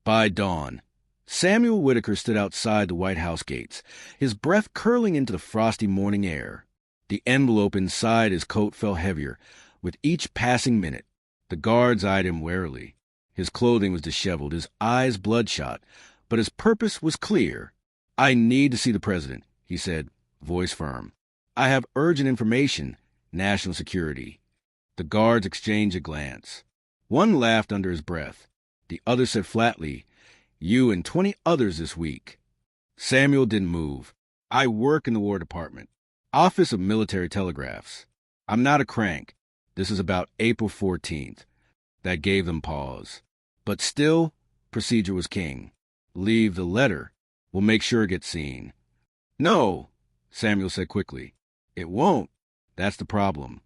By dawn, Samuel Whitaker stood outside the White House gates, his breath curling into the frosty morning air. The envelope inside his coat felt heavier with each passing minute. The guards eyed him warily. His clothing was disheveled, his eyes bloodshot, but his purpose was clear. "I need to see the president," he said, voice firm. "I have urgent information, national security." The guards exchanged a glance. One laughed under his breath. The other said flatly, "You and 20 others this week." Samuel didn't move. "I work in the War Department, Office of Military Telegraphs. I'm not a crank. This is about April 14th. That gave them pause. But still, procedure was king. "Leave the letter. We'll make sure it gets seen." "No," Samuel said quickly. "It won't. That's the problem."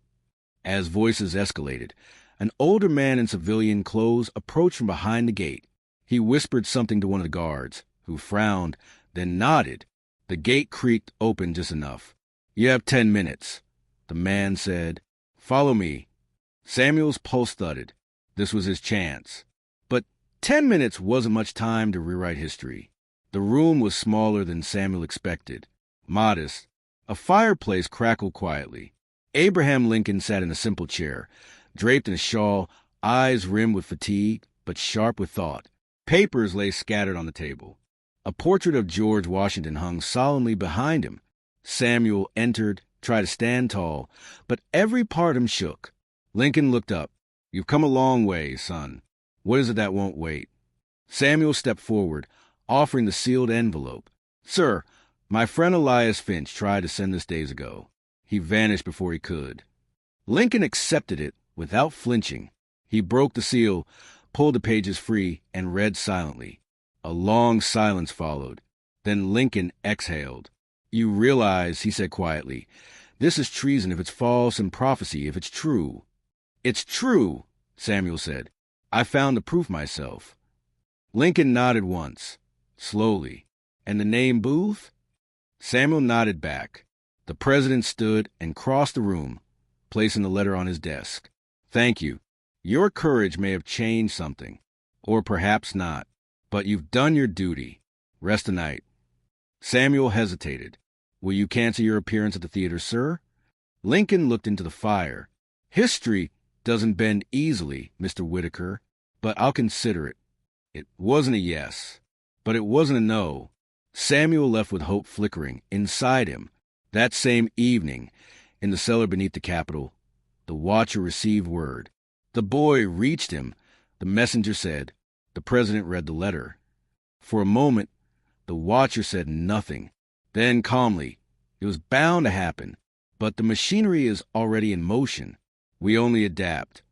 As voices escalated, an older man in civilian clothes approached from behind the gate. He whispered something to one of the guards, who frowned, then nodded. The gate creaked open just enough. "You have 10 minutes," the man said. "Follow me." Samuel's pulse thudded. This was his chance. But 10 minutes wasn't much time to rewrite history. The room was smaller than Samuel expected. Modest. A fireplace crackled quietly. Abraham Lincoln sat in a simple chair, draped in a shawl, eyes rimmed with fatigue, but sharp with thought. Papers lay scattered on the table. A portrait of George Washington hung solemnly behind him. Samuel entered, tried to stand tall, but every part of him shook. Lincoln looked up. "You've come a long way, son. What is it that won't wait?" Samuel stepped forward, offering the sealed envelope. "Sir, my friend Elias Finch tried to send this days ago. He vanished before he could." Lincoln accepted it without flinching. He broke the seal, pulled the pages free, and read silently. A long silence followed. Then Lincoln exhaled. "You realize," he said quietly, "this is treason if it's false and prophecy if it's true." "It's true," Samuel said. "I found the proof myself." Lincoln nodded once, slowly. "And the name Booth?" Samuel nodded back. The president stood and crossed the room, placing the letter on his desk. "Thank you. Your courage may have changed something, or perhaps not, but you've done your duty. Rest a night." Samuel hesitated. "Will you cancel your appearance at the theater, sir?" Lincoln looked into the fire. "History doesn't bend easily, Mr. Whitaker, but I'll consider it." It wasn't a yes, but it wasn't a no. Samuel left with hope flickering inside him. That same evening, in the cellar beneath the Capitol, the watcher received word. The boy reached him. The messenger said. The president read the letter. For a moment, the watcher said nothing. Then calmly, "It was bound to happen, but the machinery is already in motion. We only adapt."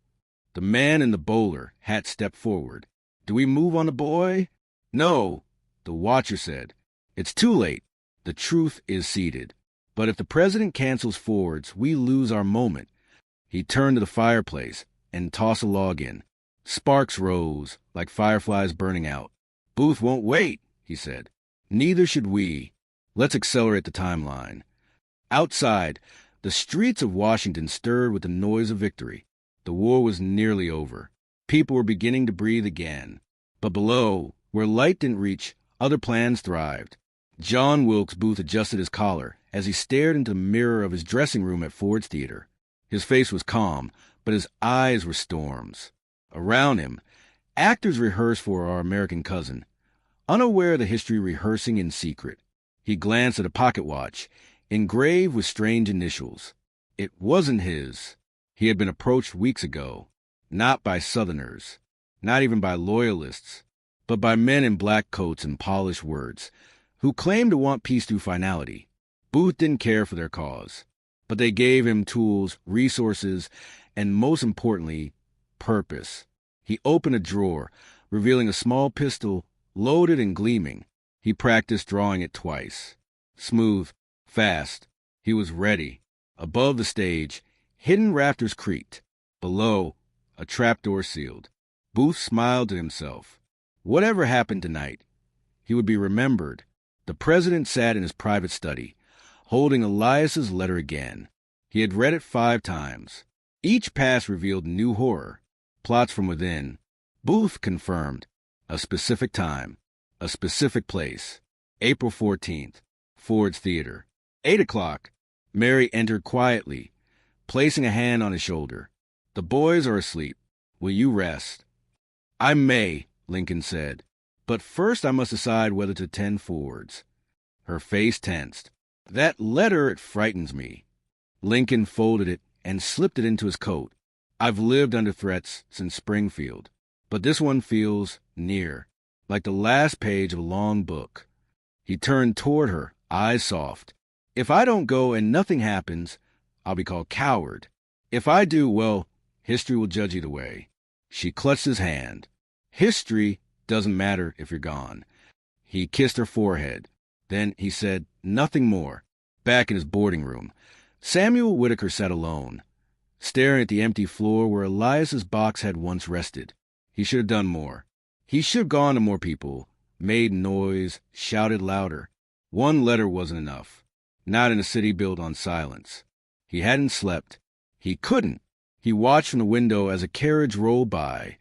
The man in the bowler hat stepped forward. "Do we move on the boy?" "No," the watcher said. "It's too late. The truth is seeded. But if the president cancels forwards, we lose our moment." He turned to the fireplace and tossed a log in. Sparks rose, like fireflies burning out. "Booth won't wait," he said. "Neither should we. Let's accelerate the timeline." Outside, the streets of Washington stirred with the noise of victory. The war was nearly over. People were beginning to breathe again. But below, where light didn't reach, other plans thrived. John Wilkes Booth adjusted his collar as he stared into the mirror of his dressing room at Ford's Theater. His face was calm, but his eyes were storms. Around him, actors rehearsed for Our American Cousin, unaware of the history rehearsing in secret. He glanced at a pocket watch, engraved with strange initials. It wasn't his. He had been approached weeks ago, not by Southerners, not even by Loyalists, but by men in black coats and polished words, who claimed to want peace through finality. Booth didn't care for their cause, but they gave him tools, resources, and most importantly, purpose. He opened a drawer, revealing a small pistol, loaded and gleaming. He practiced drawing it twice. Smooth, fast. He was ready. Above the stage, hidden rafters creaked. Below, a trapdoor sealed. Booth smiled to himself. Whatever happened tonight, he would be remembered. The president sat in his private study, holding Elias's letter again. He had read it 5 times. Each pass revealed new horror, plots from within. Booth confirmed, a specific time, a specific place. April 14th, Ford's Theater. 8 o'clock. Mary entered quietly, placing a hand on his shoulder. The boys are asleep. Will you rest? I may, Lincoln said. But first I must decide whether to attend Ford's. Her face tensed. That letter, it frightens me. Lincoln folded it and slipped it into his coat. I've lived under threats since Springfield, but this one feels near, like the last page of a long book. He turned toward her, eyes soft. If I don't go and nothing happens, I'll be called coward. If I do, well, history will judge either way. She clutched his hand. History doesn't matter if you're gone. He kissed her forehead. Then he said nothing more. Back in his boarding room, Samuel Whitaker sat alone, staring at the empty floor where Elias's box had once rested. He should have done more. He should have gone to more people, made noise, shouted louder. One letter wasn't enough. Not in a city built on silence. He hadn't slept. He couldn't. He watched from the window as a carriage rolled by,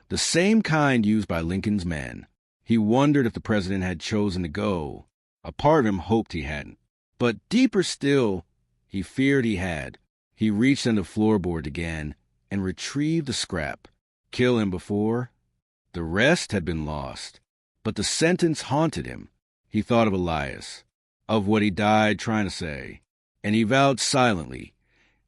the same kind used by Lincoln's men. He wondered if the president had chosen to go. A part of him hoped he hadn't. But deeper still, he feared he had. He reached under the floorboard again and retrieved the scrap. Kill him before? The rest had been lost. But the sentence haunted him. He thought of Elias, of what he died trying to say, and he vowed silently,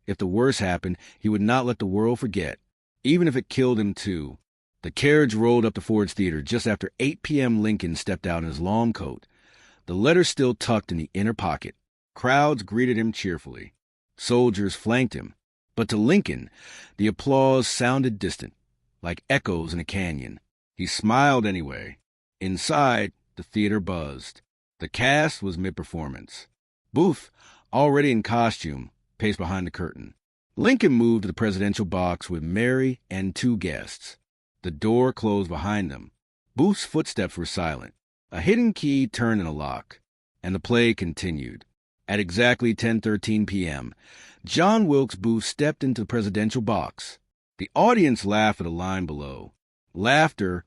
if the worst happened, he would not let the world forget, even if it killed him too. The carriage rolled up to Ford's Theater just after 8 p.m. Lincoln stepped out in his long coat, the letter still tucked in the inner pocket. Crowds greeted him cheerfully. Soldiers flanked him. But to Lincoln, the applause sounded distant, like echoes in a canyon. He smiled anyway. Inside, the theater buzzed. The cast was mid-performance. Booth, already in costume, paced behind the curtain. Lincoln moved to the presidential box with Mary and 2 guests. The door closed behind them. Booth's footsteps were silent. A hidden key turned in a lock, and the play continued. At exactly 10:13 p.m., John Wilkes Booth stepped into the presidential box. The audience laughed at a line below. Laughter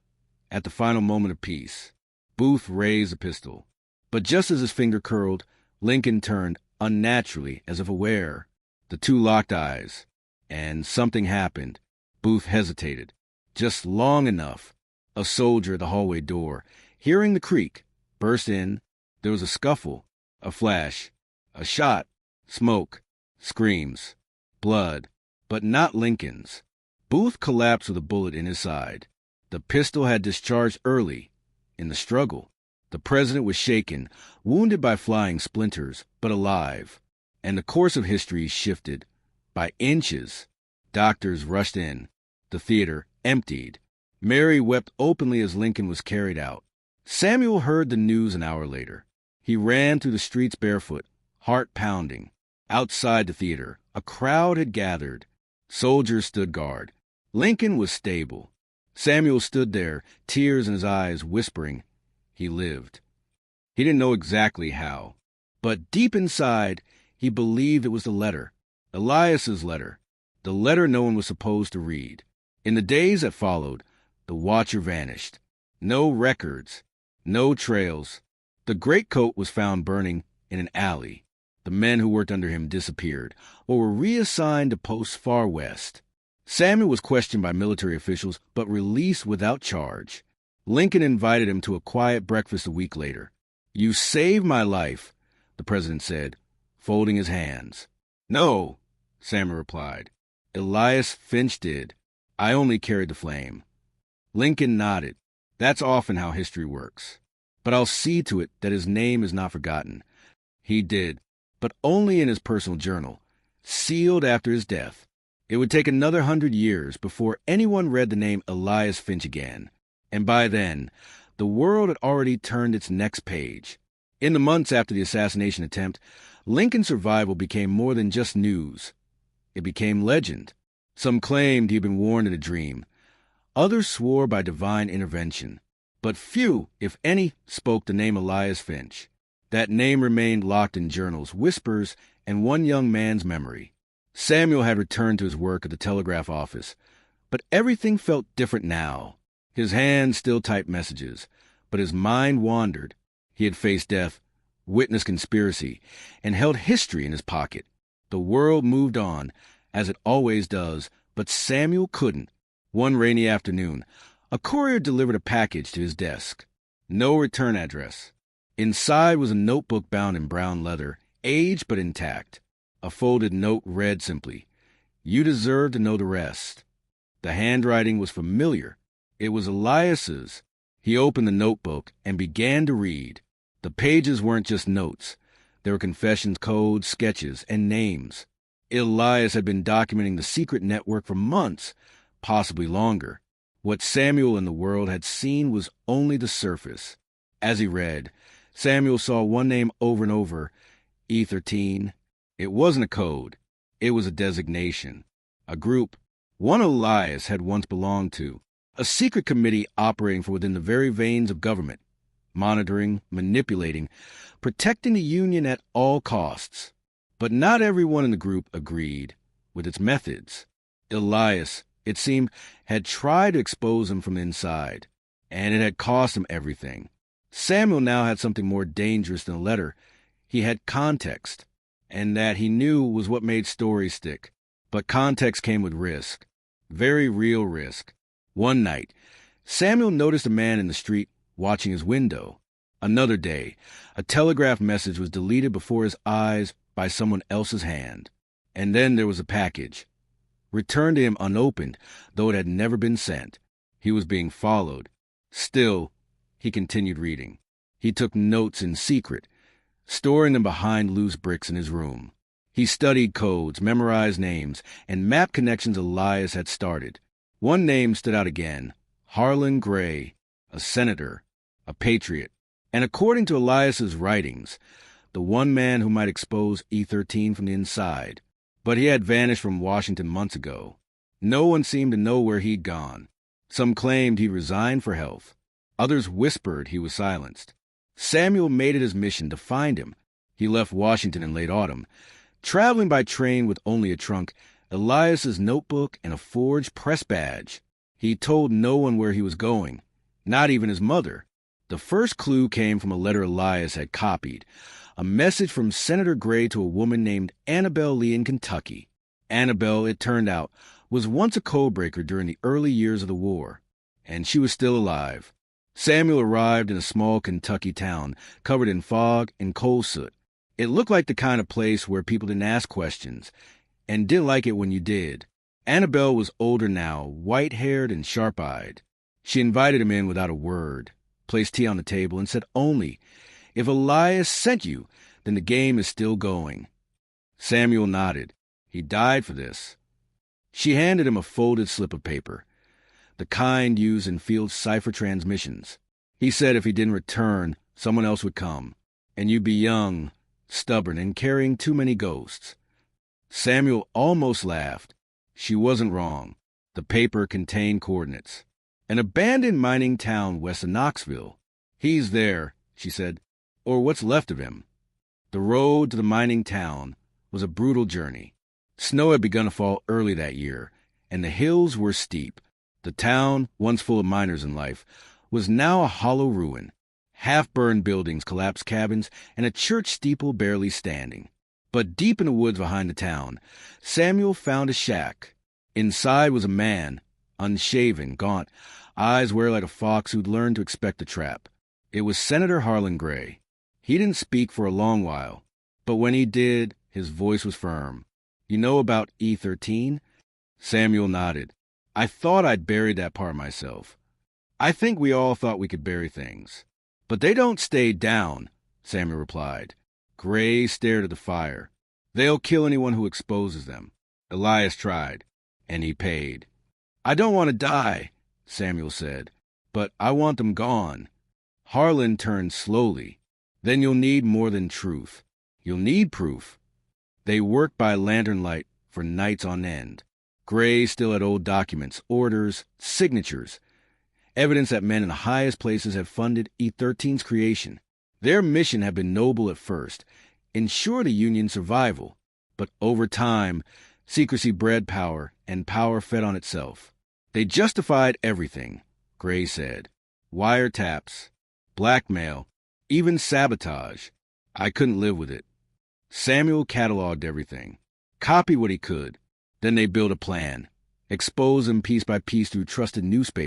at the final moment of peace. Booth raised a pistol. But just as his finger curled, Lincoln turned unnaturally, as if aware. The two locked eyes, and something happened. Booth hesitated, just long enough. A soldier at the hallway door, hearing the creak, burst in. There was a scuffle, a flash, a shot, smoke, screams, blood, but not Lincoln's. Booth collapsed with a bullet in his side. The pistol had discharged early in the struggle. The president was shaken, wounded by flying splinters, but alive. And the course of history shifted. By inches, doctors rushed in. The theater emptied. Mary wept openly as Lincoln was carried out. Samuel heard the news an hour later. He ran through the streets barefoot, heart pounding. Outside the theater, a crowd had gathered. Soldiers stood guard. Lincoln was stable. Samuel stood there, tears in his eyes, whispering. He lived. He didn't know exactly how, but deep inside, he believed it was the letter, Elias's letter, the letter no one was supposed to read. In the days that followed, the watcher vanished. No records, no trails. The greatcoat was found burning in an alley. The men who worked under him disappeared or were reassigned to posts far west. Samuel was questioned by military officials but released without charge. Lincoln invited him to a quiet breakfast a week later. "You saved my life," the president said, folding his hands. "No," Samuel replied. "Elias Finch did. I only carried the flame." Lincoln nodded. "That's often how history works. But I'll see to it that his name is not forgotten." He did, but only in his personal journal, sealed after his death. It would take another 100 years before anyone read the name Elias Finch again. And by then, the world had already turned its next page. In the months after the assassination attempt, Lincoln's survival became more than just news. It became legend. Some claimed he'd been warned in a dream. Others swore by divine intervention. But few, if any, spoke the name Elias Finch. That name remained locked in journals, whispers, and one young man's memory. Samuel had returned to his work at the telegraph office, but everything felt different now. His hand still typed messages, but his mind wandered. He had faced death, witnessed conspiracy, and held history in his pocket. The world moved on, as it always does, but Samuel couldn't. One rainy afternoon, a courier delivered a package to his desk. No return address. Inside was a notebook bound in brown leather, aged but intact. A folded note read simply, "You deserve to know the rest." The handwriting was familiar. It was Elias's. He opened the notebook and began to read. The pages weren't just notes. There were confessions, codes, sketches, and names. Elias had been documenting the secret network for months, possibly longer. What Samuel and the world had seen was only the surface. As he read, Samuel saw one name over and over, E13. It wasn't a code. It was a designation. A group one Elias had once belonged to. A secret committee operating from within the very veins of government. Monitoring, manipulating, protecting the Union at all costs. But not everyone in the group agreed with its methods. Elias, it seemed, had tried to expose him from the inside, and it had cost him everything. Samuel now had something more dangerous than a letter. He had context, and that he knew was what made stories stick. But context came with risk, very real risk. One night, Samuel noticed a man in the street watching his window. Another day, a telegraph message was deleted before his eyes by someone else's hand. And then there was a package, returned to him unopened, though it had never been sent. He was being followed. Still, he continued reading. He took notes in secret, storing them behind loose bricks in his room. He studied codes, memorized names, and mapped connections Elias had started. One name stood out again, Harlan Gray, a senator, a patriot, and according to Elias's writings, the one man who might expose E13 from the inside. But he had vanished from Washington months ago. No one seemed to know where he'd gone. Some claimed he resigned for health. Others whispered he was silenced. Samuel made it his mission to find him. He left Washington in late autumn. Traveling by train with only a trunk, Elias's notebook, and a forged press badge. He told no one where he was going, not even his mother. The first clue came from a letter Elias had copied, a message from Senator Gray to a woman named Annabelle Lee in Kentucky. Annabelle, it turned out, was once a codebreaker during the early years of the war, and she was still alive. Samuel arrived in a small Kentucky town, covered in fog and coal soot. It looked like the kind of place where people didn't ask questions, and didn't like it when you did. Annabelle was older now, white-haired and sharp-eyed. She invited him in without a word, placed tea on the table, and said only, "If Elias sent you, then the game is still going." Samuel nodded. He died for this. She handed him a folded slip of paper, the kind used in field cipher transmissions. He said if he didn't return, someone else would come, and you'd be young, stubborn, and carrying too many ghosts. Samuel almost laughed. She wasn't wrong. The paper contained coordinates. An abandoned mining town west of Knoxville. "He's there," she said, "or what's left of him." The road to the mining town was a brutal journey. Snow had begun to fall early that year, and the hills were steep. The town, once full of miners in life, was now a hollow ruin. Half-burned buildings, collapsed cabins, and a church steeple barely standing. But deep in the woods behind the town, Samuel found a shack. Inside was a man, unshaven, gaunt, eyes wary like a fox who'd learned to expect a trap. It was Senator Harlan Gray. He didn't speak for a long while, but when he did, his voice was firm. "You know about E13? Samuel nodded. "I thought I'd buried that part myself. I think we all thought we could bury things. But they don't stay down," Samuel replied. Gray stared at the fire. "They'll kill anyone who exposes them." Elias tried, and he paid. "I don't want to die," Samuel said, "but I want them gone." Harlan turned slowly. "Then you'll need more than truth. You'll need proof." They worked by lantern light for nights on end. Gray still had old documents, orders, signatures, evidence that men in the highest places had funded E13's creation. Their mission had been noble at first, ensure the Union's survival. But over time, secrecy bred power, and power fed on itself. They justified everything. Gray said. Wiretaps, blackmail, even sabotage. I couldn't live with it. Samuel cataloged everything, copied what he could. Then they built a plan, expose him piece by piece through trusted newspapers.